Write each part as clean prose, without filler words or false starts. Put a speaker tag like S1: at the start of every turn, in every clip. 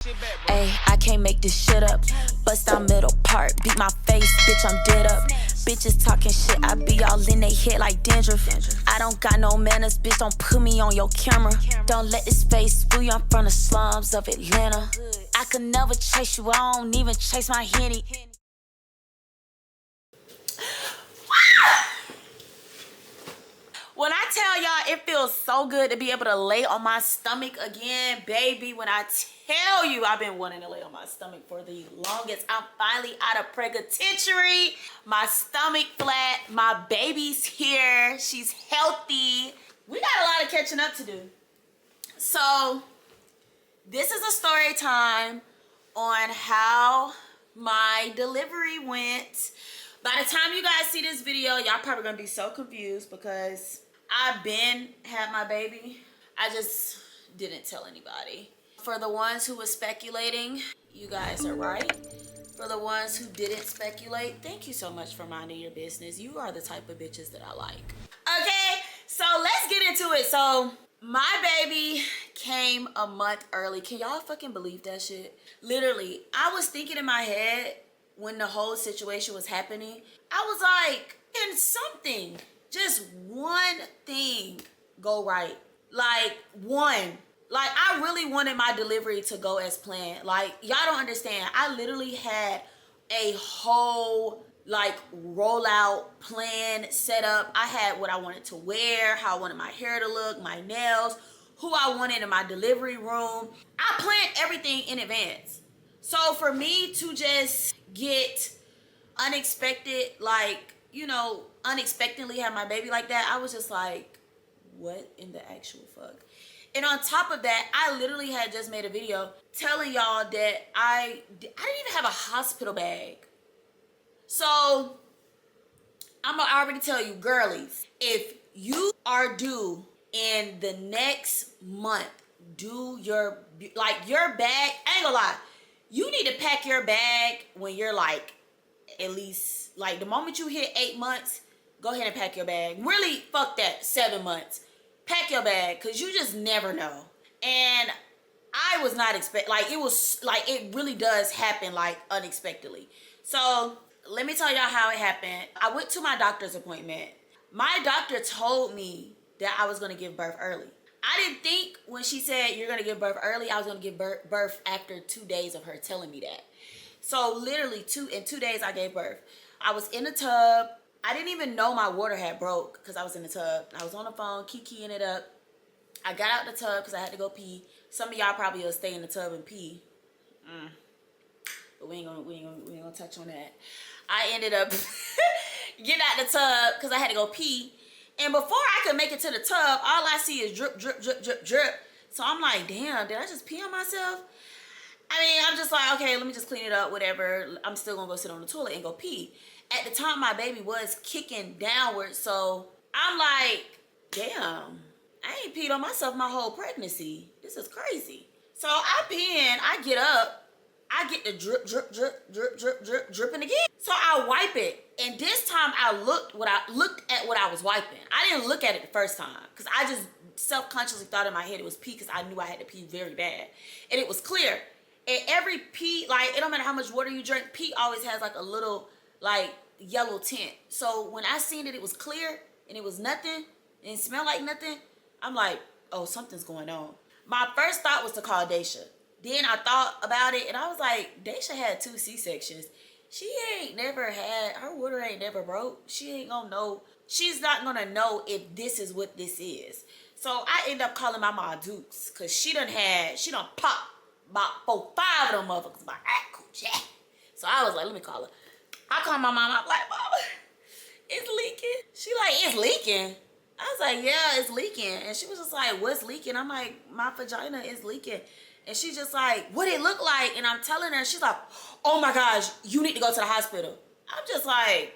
S1: Ayy, I can't make this shit up. Bust down middle part, beat my face, bitch, I'm dead up. Bitches talking shit, I be all in they head like dandruff. I don't got no manners, bitch, don't put me on your camera. Don't let this face fool you, I'm from the slums of Atlanta. I could never chase you, I don't even chase my Henny. When I tell y'all it feels so good to be able to lay on my stomach again, baby, when I tell you I've been wanting to lay on my stomach for the longest. I'm finally out of purgatory. My stomach flat, my baby's here, she's healthy. We got a lot of catching up to do. So this is a story time on how my delivery went. By the time you guys see this video, y'all probably gonna be so confused because I've been had my baby. I just didn't tell anybody. For the ones who were speculating, you guys are right. For the ones who didn't speculate, thank you so much for minding your business. You are the type of bitches that I like. Okay, so let's get into it. So my baby came a month early. Can y'all fucking believe that shit? Literally, I was thinking in my head when the whole situation was happening, I was like, can something, just one thing go right? Like one. Like I really wanted my delivery to go as planned. Like y'all don't understand. I literally had a whole like rollout plan set up. I had what I wanted to wear, how I wanted my hair to look, my nails, who I wanted in my delivery room. I planned everything in advance. So for me to just get unexpected, like, you know, unexpectedly have my baby like that, I was just like, what in the actual fuck? And on top of that, I literally had just made a video telling y'all that I didn't even have a hospital bag. So I'm gonna already tell you, girlies, if you are due in the next month, do your, like your bag, I ain't gonna lie, you need to pack your bag when you're like, at least, like the moment you hit 8 months, go ahead and pack your bag. Really, fuck that, 7 months. Pack your bag, because you just never know. And I was not like, it was, like, it really does happen, like, unexpectedly. So, let me tell y'all how it happened. I went to my doctor's appointment. My doctor told me that I was going to give birth early. I didn't think when she said you're going to give birth early, I was going to give birth after 2 days of her telling me that. So literally in 2 days I gave birth. I was in the tub. I didn't even know my water had broke because I was in the tub. I was on the phone, kikiing it up. I got out the tub because I had to go pee. Some of y'all probably will stay in the tub and pee. But we ain't gonna touch on that. I ended up getting out the tub because I had to go pee. And before I could make it to the tub, all I see is drip, drip, drip, drip, drip. So I'm like, damn, did I just pee on myself? I mean, I'm just like, okay, let me just clean it up, whatever. I'm still gonna go sit on the toilet and go pee. At the time, my baby was kicking downward, so I'm like, damn, I ain't peed on myself my whole pregnancy. This is crazy. So I pee in, I get up, I get the drip, drip, drip, drip, drip, drip, dripping again. So I wipe it, and this time I looked at what I was wiping. I didn't look at it the first time, because I just self-consciously thought in my head it was pee, because I knew I had to pee very bad. And it was clear. And every pee, like, it don't matter how much water you drink, pee always has like a little, like, yellow tint. So when I seen that it was clear and it was nothing and it smelled like nothing, I'm like, oh, something's going on. My first thought was to call Daisha. Then I thought about it and I was like, Daisha had 2 C-sections. She ain't never had, her water ain't never broke. She ain't gonna know, she's not gonna know if this is what this is. So I end up calling my mom Dukes, because she done popped about 4, 5 of them motherfuckers by ankle jack. So I was like, let me call her. I called my mom. I'm like, Mama, it's leaking. She like, it's leaking. I was like, yeah, it's leaking. And she was just like, what's leaking? I'm like, my vagina is leaking. And she's just like, what it look like? And I'm telling her, she's like, oh my gosh, you need to go to the hospital. I'm just like,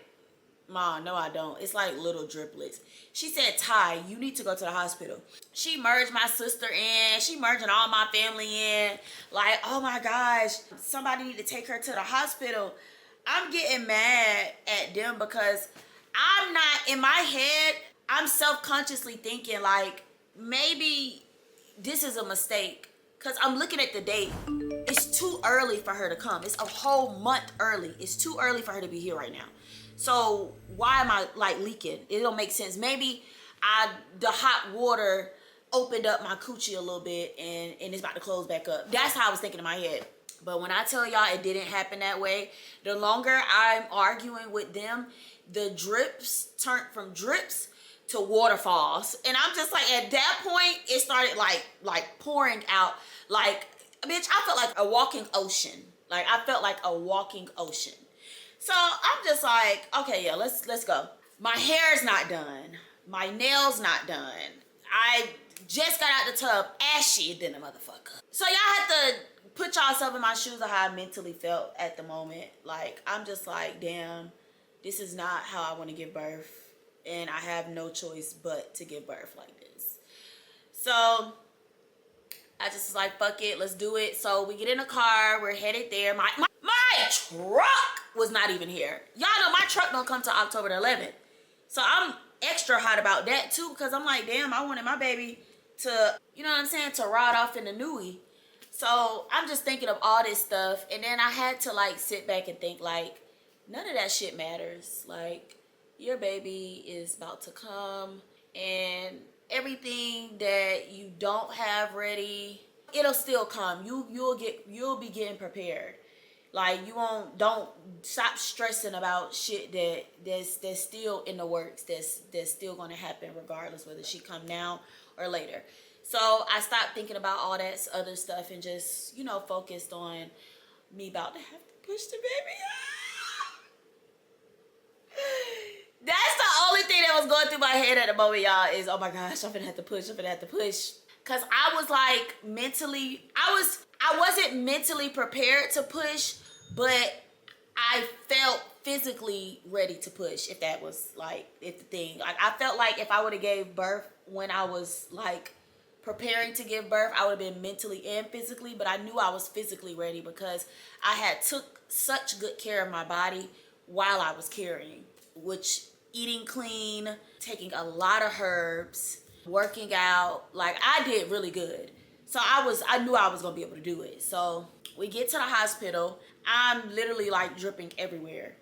S1: Mom, no I don't. It's like little driplets. She said, Ty, you need to go to the hospital. She merged my sister in. She merging all my family in. Like, oh my gosh, somebody need to take her to the hospital. I'm getting mad at them because I'm not, in my head, I'm self-consciously thinking like, maybe this is a mistake. Because I'm looking at the date. It's too early for her to come. It's a whole month early. It's too early for her to be here right now. So why am I like leaking? It don't make sense. Maybe the hot water opened up my coochie a little bit and it's about to close back up. That's how I was thinking in my head. But when I tell y'all it didn't happen that way, the longer I'm arguing with them, the drips turned from drips to waterfalls. And I'm just like, at that point, it started like pouring out. Like, bitch, I felt like a walking ocean. Like, I felt like a walking ocean. So I'm just like, okay, yeah, let's go. My hair's not done. My nails not done. I just got out the tub ashy than a motherfucker. So y'all have to put yourself in my shoes of how I mentally felt at the moment. Like, I'm just like, damn, this is not how I want to give birth. And I have no choice but to give birth like this. So I just was like, fuck it, let's do it. So we get in the car, we're headed there. My truck was not even here. Y'all know my truck don't come till October the 11th. So I'm extra hot about that too, because I'm like, damn, I wanted my baby to, you know what I'm saying, to ride off in the newie. So I'm just thinking of all this stuff. And then I had to like sit back and think like, none of that shit matters. Like, your baby is about to come, and everything that you don't have ready, it'll still come. You'll be getting prepared. Like, don't stop stressing about shit that's still in the works, that's still gonna happen regardless whether she come now or later. So I stopped thinking about all that other stuff and just, you know, focused on me about to have to push the baby out. That's the only thing that was going through my head at the moment, y'all, is, oh my gosh, I'm gonna have to push. Cause I was like I wasn't mentally prepared to push, but I felt physically ready to push, if that was like, if the thing. Like, I felt like if I would have gave birth when I was like preparing to give birth, I would have been mentally and physically, but I knew I was physically ready because I had took such good care of my body while I was carrying, which eating clean, taking a lot of herbs, working out. Like, I did really good. So I knew I was gonna be able to do it. So we get to the hospital. I'm literally like dripping everywhere.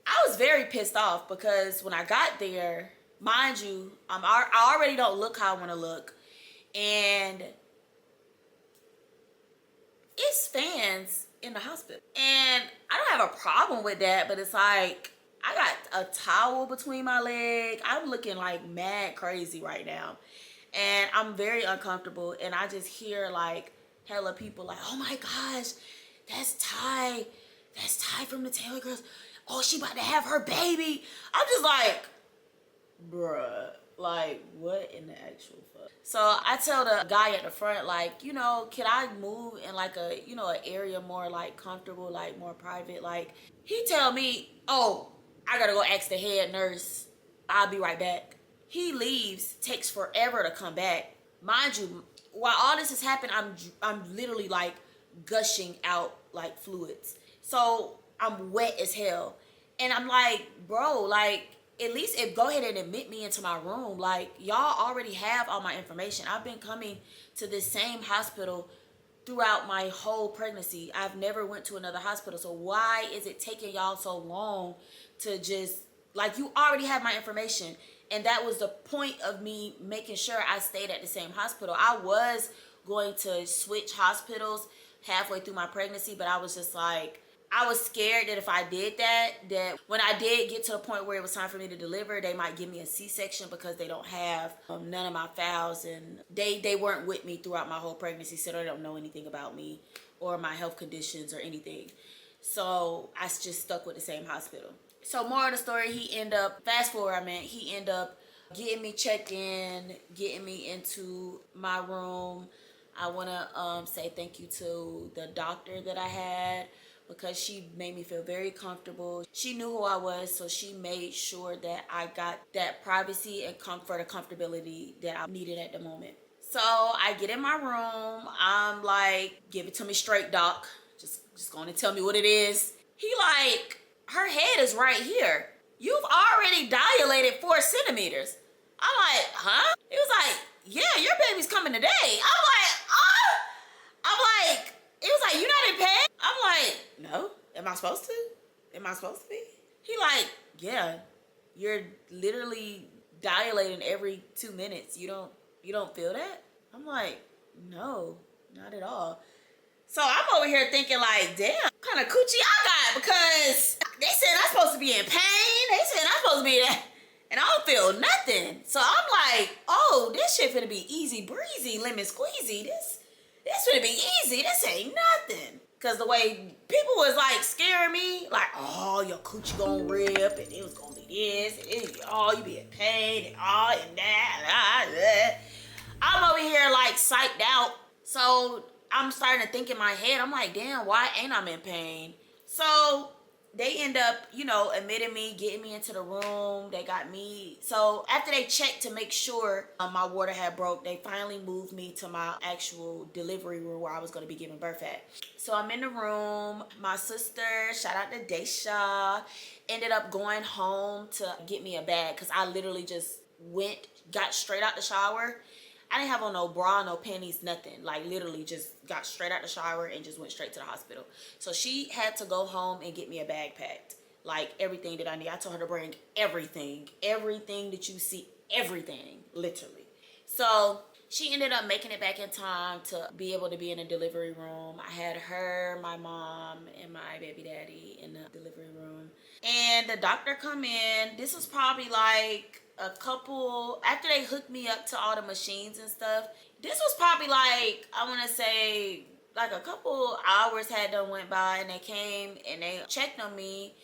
S1: I was very pissed off because when I got there, mind you, I already don't look how I want to look, and it's fans in the hospital. And I don't have a problem with that, but it's like, I got a towel between my legs. I'm looking like mad crazy right now. And I'm very uncomfortable. And I just hear like hella people like, oh my gosh, that's Ty. That's Ty from the Taylor Girls. Oh, she about to have her baby. I'm just like, bruh, like, what in the actual fuck? So I tell the guy at the front, like, you know, can I move in like a, you know, an area more like comfortable, like more private? Like, he tell me, oh, I gotta go ask the head nurse. I'll be right back. He leaves, takes forever to come back. Mind you, while all this has happened, I'm literally like gushing out like fluids. So I'm wet as hell. And I'm like, bro, like, at least go ahead and admit me into my room. Like, y'all already have all my information. I've been coming to this same hospital throughout my whole pregnancy. I've never went to another hospital. So why is it taking y'all so long to just, like, you already have my information. And that was the point of me making sure I stayed at the same hospital. I was going to switch hospitals halfway through my pregnancy, but I was just like, I was scared that if I did that when I did get to the point where it was time for me to deliver, they might give me a C-section because they don't have none of my files, and they weren't with me throughout my whole pregnancy, so they don't know anything about me or my health conditions or anything. So I just stuck with the same hospital. So more of the story, he ended up getting me checked in, getting me into my room. I want to say thank you to the doctor that I had, because she made me feel very comfortable. She knew who I was, so she made sure that I got that privacy and comfort, comfortability that I needed at the moment. So I get in my room. I'm like, give it to me straight, doc. Just going to tell me what it is. He like, her head is right here. You've already dilated 4 centimeters. I'm like, huh? He was like, yeah, your baby's coming today. I'm like, he was like, you not in pain? I supposed to? Am I supposed to be? He like, yeah, you're literally dilating every 2 minutes. You don't feel that? I'm like, no, not at all. So I'm over here thinking like, damn, what kind of coochie I got? Because they said I'm supposed to be in pain. They said I'm supposed to be that. And I don't feel nothing. So I'm like, oh, this shit finna be easy breezy, lemon squeezy. This finna be easy. This ain't nothing. Cause the way people was like scaring me, like, oh, your coochie gonna rip, and it was gonna be this, and oh, you be in pain, and all, and that. I'm over here like psyched out. So I'm starting to think in my head, I'm like, damn, why ain't I in pain? So they end up, admitting me, getting me into the room. They got me. So after they checked to make sure my water had broke, they finally moved me to my actual delivery room where I was going to be giving birth at. So I'm in the room. My sister, shout out to Daisha, ended up going home to get me a bag because I literally just got straight out the shower. I didn't have on no bra, no panties, nothing. Like literally just got straight out the shower and just went straight to the hospital. So she had to go home and get me a bag packed. Like everything that I need. I told her to bring everything. Everything that you see. Everything. Literally. So she ended up making it back in time to be able to be in a delivery room. I had her, my mom, and my baby daddy in the delivery room. And the doctor come in. This was probably like a couple, after they hooked me up to all the machines and stuff, this was probably like, I want to say like a couple hours had done went by, and they came and they checked on me,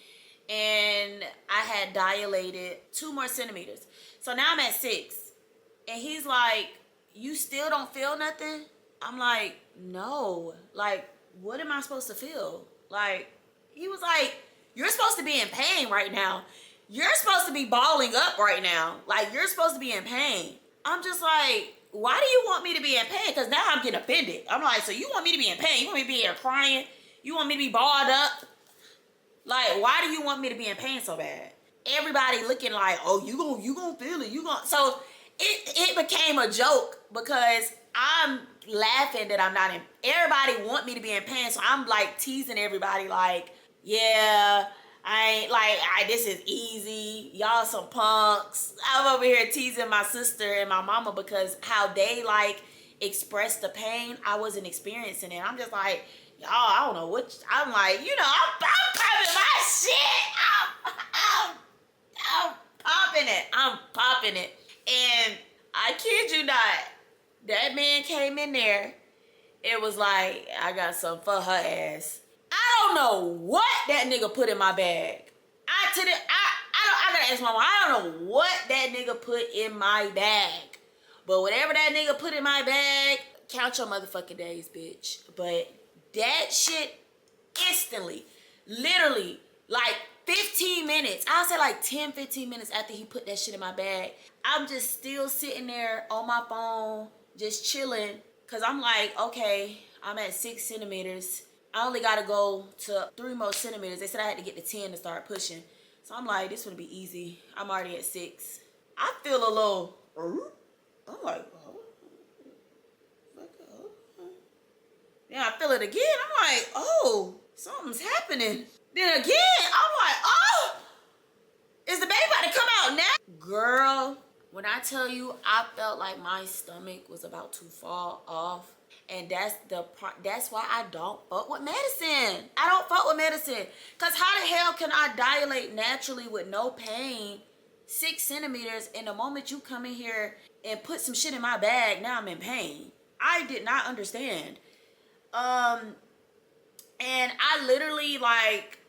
S1: and I had dilated 2 more centimeters. So now I'm at 6, and he's like, you still don't feel nothing? I'm like, no. Like, what am I supposed to feel? Like, he was like, you're supposed to be in pain right now. You're supposed to be balling up right now. Like, you're supposed to be in pain. I'm just like, why do you want me to be in pain? Because now I'm getting offended. I'm like, so you want me to be in pain? You want me to be here crying? You want me to be balled up? Like, why do you want me to be in pain so bad? Everybody looking like, oh, you gonna feel it. So it became a joke because I'm laughing that I'm not in. Everybody want me to be in pain. So I'm like teasing everybody like, yeah, I ain't like, this is easy. Y'all some punks. I'm over here teasing my sister and my mama because how they like express the pain, I wasn't experiencing it. I'm just like, y'all, I don't know what, I'm like, I'm popping my shit. I'm popping it. I'm popping it. And I kid you not, that man came in there. It was like, I got some for her ass. I don't know what that nigga put in my bag. I gotta ask my mom. I don't know what that nigga put in my bag. But whatever that nigga put in my bag, count your motherfucking days, bitch. But that shit instantly, literally, like 15 minutes, I'll say like 10, 15 minutes after he put that shit in my bag, I'm just still sitting there on my phone, just chilling. Cause I'm like, okay, I'm at 6 centimeters. I only gotta go to 3 more centimeters. They said I had to get to 10 to start pushing. So I'm like, this would be easy. I'm already at 6. I feel a little, I'm like, then I feel it again. I'm like, oh, something's happening. Then again, I'm like, oh, is the baby about to come out now? Girl, when I tell you, I felt like my stomach was about to fall off. And that's why I don't fuck with medicine. I don't fuck with medicine. Because how the hell can I dilate naturally with no pain 6 centimeters, and the moment you come in here and put some shit in my bag, now I'm in pain? I did not understand. And I literally, like,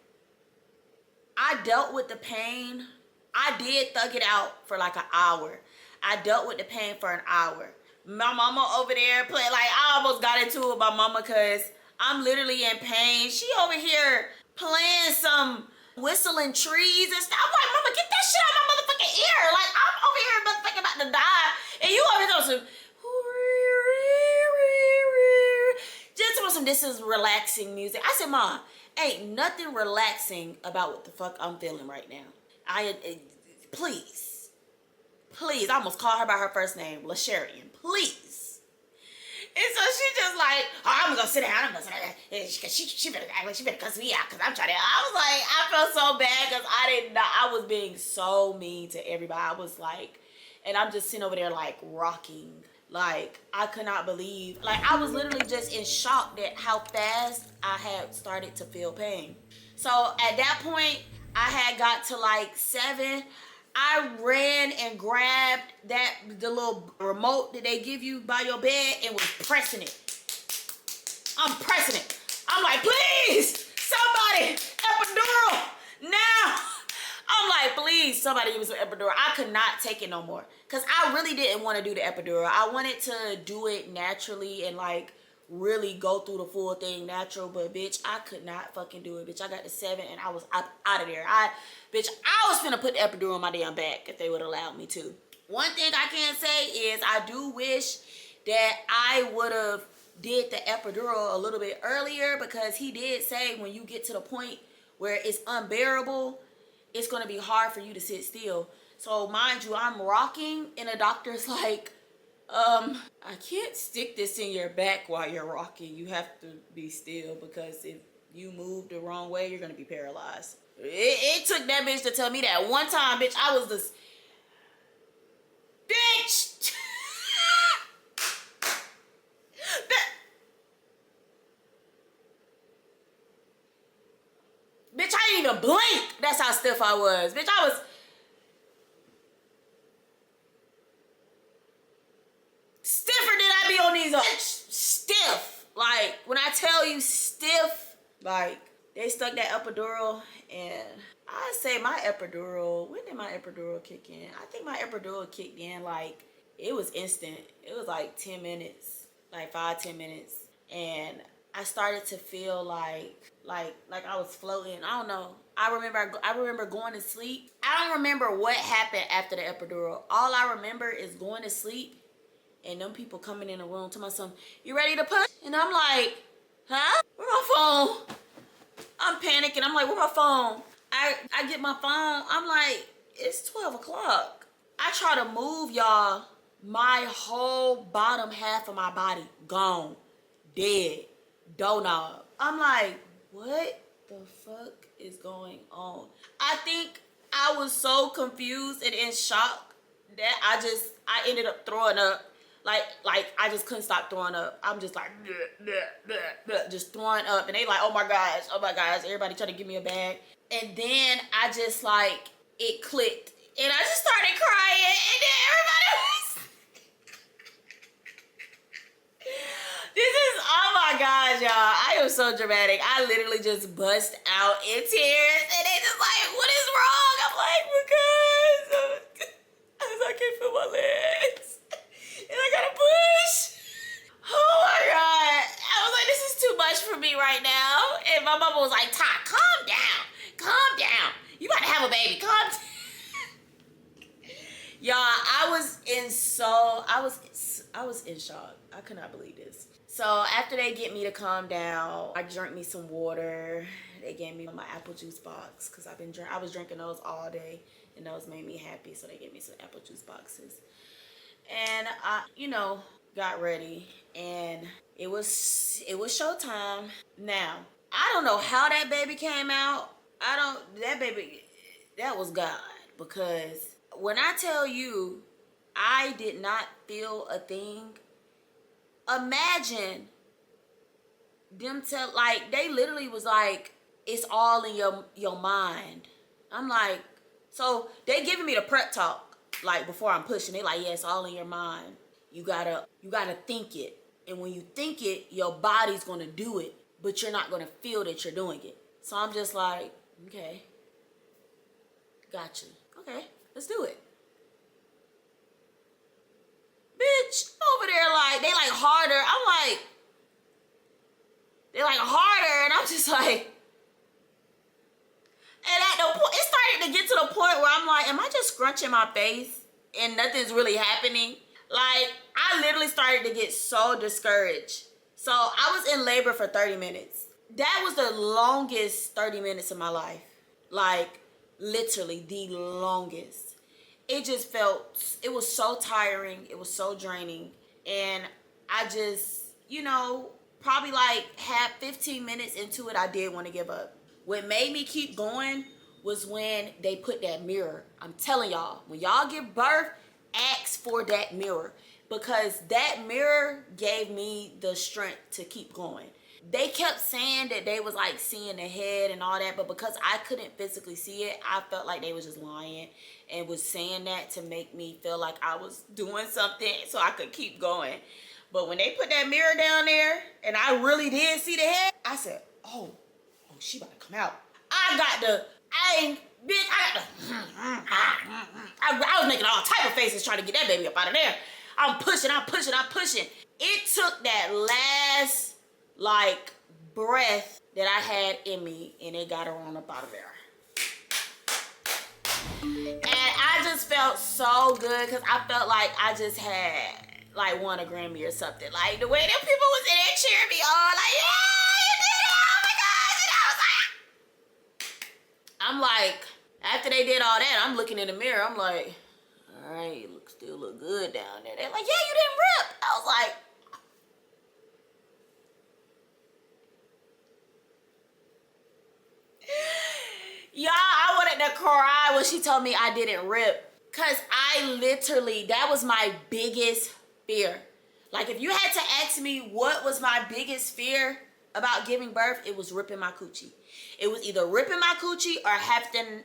S1: I dealt with the pain. I did thug it out for like an hour. I dealt with the pain for an hour. My mama over there playing, like, I almost got into it with my mama because I'm literally in pain. She over here playing some whistling trees and stuff. I'm like, mama, get that shit out of my motherfucking ear. Like, I'm over here motherfucking about to die. And you over here doing some, just doing some, this is relaxing music. I said, Mom, ain't nothing relaxing about what the fuck I'm feeling right now. Please, I almost called her by her first name, LaSherian. Please, And so she just like, oh, I'm gonna sit down. I'm gonna sit down. And she better act like she better cuss me out because I'm trying to. I was like, I felt so bad because I didn't know. I was being so mean to everybody. I was like, and I'm just sitting over there like rocking. Like I could not believe. Like I was literally just in shock that how fast I had started to feel pain. So at that point, I had got to like 7. I ran and grabbed the little remote that they give you by your bed and was pressing it. I'm pressing it. I'm like, please, somebody, epidural, now. I'm like, please, somebody give me some epidural. I could not take it no more. Because I really didn't want to do the epidural. I wanted to do it naturally and like really go through the full thing natural, but bitch, I could not fucking do it. Bitch, I got to 7 and I was out of there. I was finna put the epidural on my damn back if they would allow me to. One thing I can say is I do wish that I would have did the epidural a little bit earlier, because he did say when you get to the point where it's unbearable, it's gonna be hard for you to sit still. So mind you, I'm rocking and the doctor's like, I can't stick this in your back while you're rocking. You have to be still, because if you move the wrong way, you're gonna be paralyzed. It took that bitch to tell me that. One time, bitch, I was this bitch. Bitch, I didn't even blink. That's how stiff I was. Bitch, I was stiffer than I be on these stiff. Like, when I tell you stiff, like, they stuck that epidural, and I say my epidural, when did my epidural kick in? I think my epidural kicked in, like, it was instant. It was like 10 minutes, like 5-10 minutes. And I started to feel like I was floating. I don't know. I remember going to sleep. I don't remember what happened after the epidural. All I remember is going to sleep and them people coming in the room to my son, you ready to push? And I'm like, huh? Where my phone? I'm panicking. I'm like, where my phone? I get my phone. I'm like, it's 12 o'clock. I try to move, y'all. My whole bottom half of my body gone. Dead. Doorknob. I'm like, what the fuck is going on? I think I was so confused and in shock that I ended up throwing up. Like I just couldn't stop throwing up. I'm just like, bleh, bleh, bleh, bleh, just throwing up. And they like, oh my gosh. Everybody trying to give me a bag. And then I just like, it clicked. And I just started crying. And then everybody was... This is, oh my gosh, y'all. I am so dramatic. I literally just bust out in tears. And they just like, what is wrong? I'm like, because I can't feel my legs. And I gotta push. Oh my God. I was like, this is too much for me right now. And my mama was like, Ty, calm down. Calm down. You about to have a baby. Calm down. Y'all, I was in shock. I could not believe this. So after they get me to calm down, I drank me some water. They gave me my apple juice box because I was drinking those all day, and those made me happy. So they gave me some apple juice boxes, and I, got ready, and it was showtime. Now I don't know how that baby came out. That was God, because when I tell you, I did not feel a thing. Imagine them they literally was like, it's all in your mind. I'm like, so they giving me the prep talk, like before I'm pushing. They like, yeah, it's all in your mind. You gotta think it. And when you think it, your body's gonna do it, but you're not gonna feel that you're doing it. So I'm just like, okay, gotcha. Okay, let's do it. Bitch, over there they like harder. I'm like, they're like harder, and I'm just like, and at the point, it started to get to the point where I'm like, am I just scrunching my face and nothing's really happening? Like, I literally started to get so discouraged. So I was in labor for 30 minutes. That was the longest 30 minutes of my life. Like, literally the longest. It just it was so tiring. It was so draining. And I just you know, probably like have 15 minutes into it, I did want to give up. What made me keep going was when they put that mirror. I'm telling y'all, when y'all give birth, ask for that mirror, because that mirror gave me the strength to keep going. They kept saying that they was like seeing the head and all that, but because I couldn't physically see it, I felt like they was just lying and was saying that to make me feel like I was doing something so I could keep going. But when they put that mirror down there and I really did see the head, I said, oh, she about to come out. I got the, I ain't, bitch, I got the, I was making all type of faces trying to get that baby up out of there. I'm pushing. It took that last, like, breath that I had in me, and it got her on up out of there. And I just felt so good, because I felt like I just had, like, won a Grammy or something. Like, the way that people was in there cheering me on, like, yeah, you did it, oh my gosh. And I'm like, after they did all that, I'm looking in the mirror, I'm like, all right, you still look good down there. They're like, yeah, you didn't rip. I was like, y'all, I wanted to cry when she told me I didn't rip. Because I literally, that was my biggest fear. Like, if you had to ask me what was my biggest fear about giving birth, it was ripping my coochie. It was either ripping my coochie or having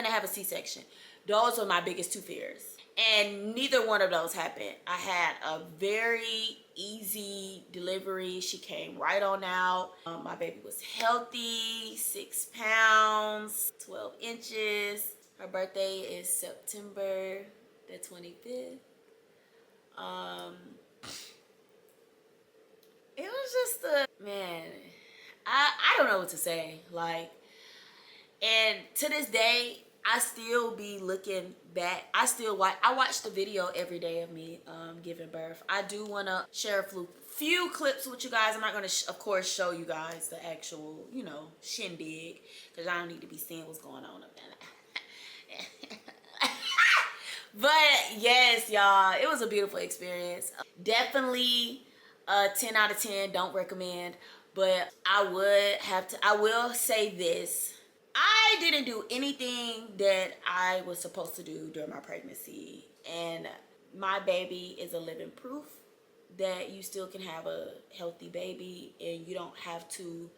S1: to have a C-section. Those were my biggest two fears. And neither one of those happened. I had a very easy delivery. She came right on out. My baby was healthy, 6 pounds, 12 inches. Her birthday is September the 25th. It was just man, I don't know what to say. Like, and to this day, I still be looking back. I watch the video every day of me giving birth. I do want to share a few clips with you guys. I'm not going to, of course, show you guys the actual, you know, shindig, because I don't need to be seeing what's going on up there. But yes, y'all, it was a beautiful experience. Definitely 10 out of 10. Don't recommend. But I will say this. I didn't do anything that I was supposed to do during my pregnancy. And my baby is a living proof that you still can have a healthy baby and you don't have to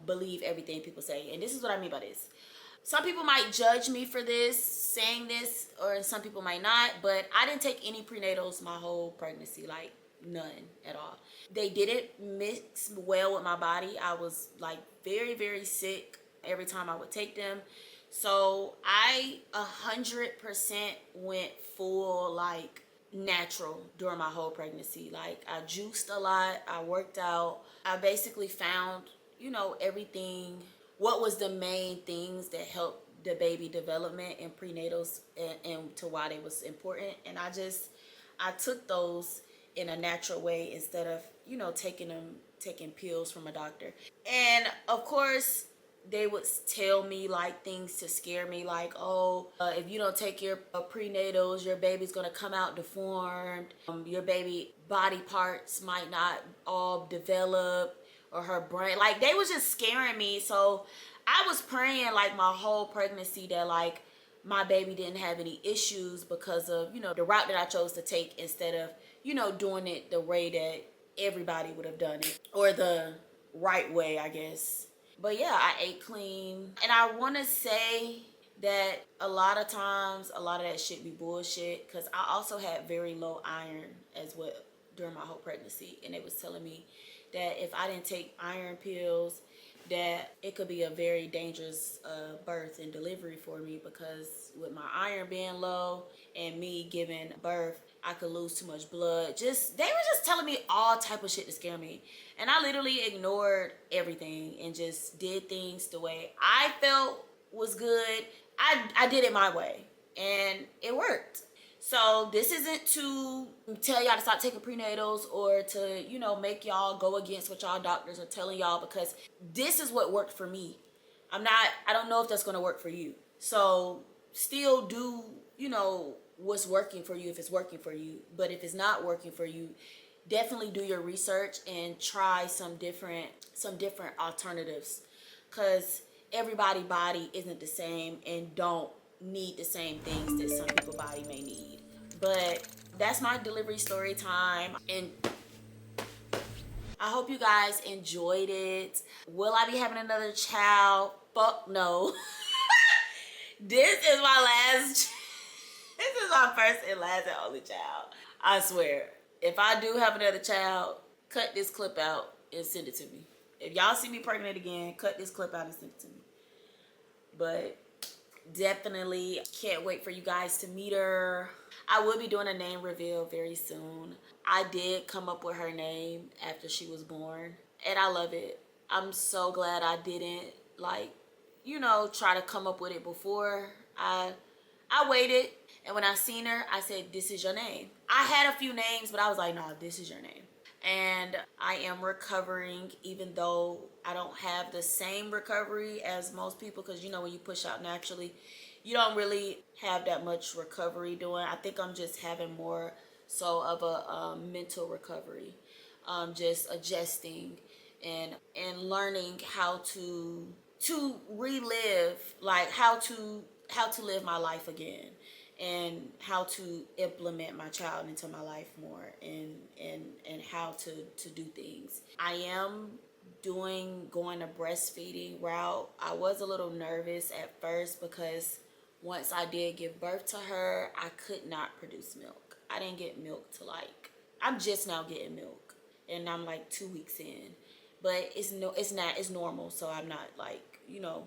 S1: believe everything people say. And this is what I mean by this. Some people might judge me for this, saying this, or some people might not, but I didn't take any prenatals my whole pregnancy, like none at all. They didn't mix well with my body. I was like very, very sick every time I would take them. So I 100% went full like natural during my whole pregnancy. Like, I juiced a lot, I worked out. I basically found, you know, everything. What was the main things that helped the baby development and prenatals and to why they was important. And I took those in a natural way instead of, you know, taking pills from a doctor. And of course, they would tell me like things to scare me, like, oh, if you don't take your prenatals, your baby's gonna come out deformed. Your baby body parts might not all develop, or her brain. Like, they was just scaring me. So I was praying like my whole pregnancy that like my baby didn't have any issues because of, you know, the route that I chose to take instead of, you know, doing it the way that everybody would have done it, or the right way, I guess. But yeah, I ate clean. And I want to say that a lot of times, a lot of that shit be bullshit, because I also had very low iron as well during my whole pregnancy. And they was telling me that if I didn't take iron pills, that it could be a very dangerous birth and delivery for me, because with my iron being low and me giving birth, I could lose too much blood. They were just telling me all type of shit to scare me. And I literally ignored everything and just did things the way I felt was good. I did it my way and it worked. So this isn't to tell y'all to stop taking prenatals or to, you know, make y'all go against what y'all doctors are telling y'all, because this is what worked for me. I don't know if that's going to work for you. So still do, you know, what's working for you if it's working for you. But if it's not working for you, definitely do your research and try some different alternatives, because everybody body isn't the same and don't need the same things that some people body may need. But that's my delivery story time, and I hope you guys enjoyed it. Will I be having another child? Fuck no. This is my last this is my first and last and only child. I swear. If I do have another child, cut this clip out and send it to me. If y'all see me pregnant again, cut this clip out and send it to me. But definitely can't wait for you guys to meet her. I will be doing a name reveal very soon. I did come up with her name after she was born, and I love it. I'm so glad I didn't, like, try to come up with it before. I waited, and when I seen her, I said, this is your name. I had a few names, but I was like, no, this is your name. And I am recovering, even though I don't have the same recovery as most people, because when you push out naturally, you don't really have that much recovery doing. I think I'm just having more so of a mental recovery, just adjusting and learning how to relive, like how to live my life again, and how to implement my child into my life more, and how to do things. I am going a breastfeeding route. I was a little nervous at first because once I did give birth to her, I could not produce milk. I didn't get milk to, like, I'm just now getting milk, and I'm like 2 weeks in. But it's normal, so I'm not like,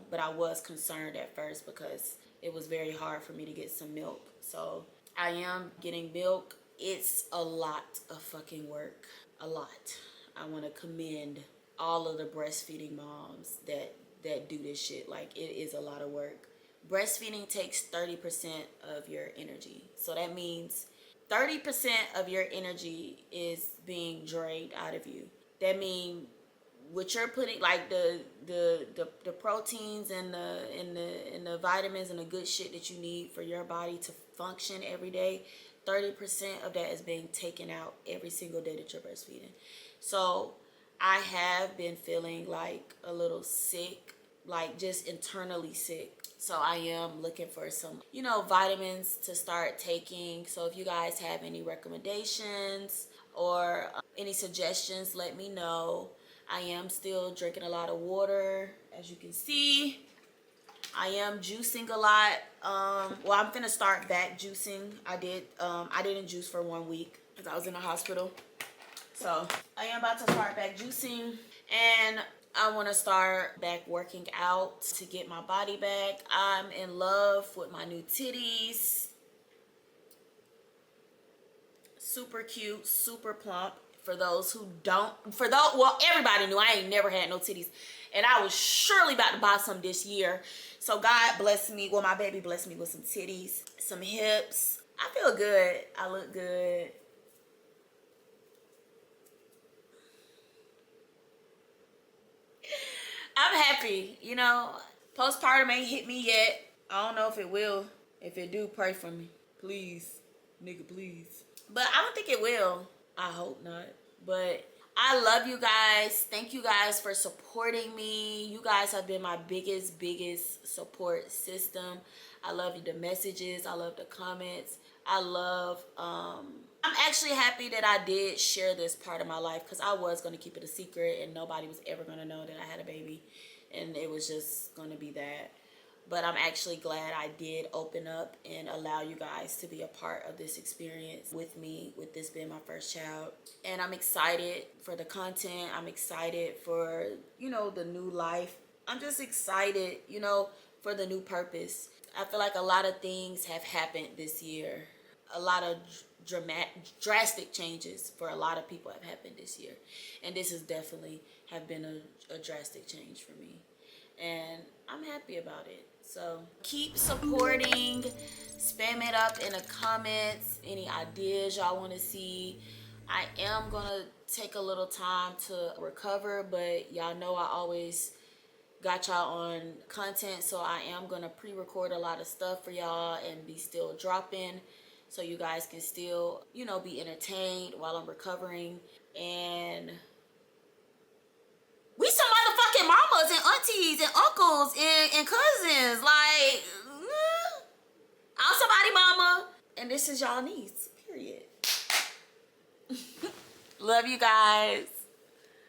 S1: but I was concerned at first because it was very hard for me to get some milk. So I am getting milk. It's a lot of fucking work. A lot. I want to commend all of the breastfeeding moms that do this shit. Like, it is a lot of work. Breastfeeding takes 30% of your energy. So that means 30% of your energy is being drained out of you. That means what you're putting, like the proteins and the vitamins and the good shit that you need for your body to function every day, 30% of that is being taken out every single day that you're breastfeeding. So I have been feeling like a little sick, like just internally sick. So I am looking for some, vitamins to start taking. So if you guys have any recommendations or any suggestions, let me know. I am still drinking a lot of water, as you can see. I am juicing a lot. Well, I'm gonna start back juicing. I didn't juice for 1 week because I was in the hospital. So I am about to start back juicing, and I want to start back working out to get my body back. I'm in love with my new titties. Super cute, super plump. Well, everybody knew I ain't never had no titties, and I was surely about to buy some this year. So God blessed me, my baby blessed me with some titties, some hips. I feel good. I look good. I'm happy. Postpartum ain't hit me yet. I don't know if it will. If it do, pray for me. Please. Nigga, please. But I don't think it will. I hope not. But I love you guys. Thank you guys for supporting me. You guys have been my biggest support system. I love the messages. I love the comments. I'm actually happy that I did share this part of my life, because I was going to keep it a secret and nobody was ever going to know that I had a baby, and it was just going to be that. But I'm actually glad I did open up and allow you guys to be a part of this experience with me, with this being my first child. And I'm excited for the content. I'm excited for, the new life. I'm just excited, for the new purpose. I feel like a lot of things have happened this year. A lot of drastic changes for a lot of people have happened this year. And this has definitely have been a drastic change for me. And I'm happy about it. So keep supporting, spam it up in the comments, any ideas y'all want to see. I am gonna take a little time to recover, but y'all know I always got y'all on content, so I am gonna pre-record a lot of stuff for y'all and be still dropping. so you guys can still, you know, be entertained while I'm recovering. And we some motherfucking mamas and aunties and uncles and cousins. Like, I'm somebody mama, and this is y'all niece, period. Love you guys.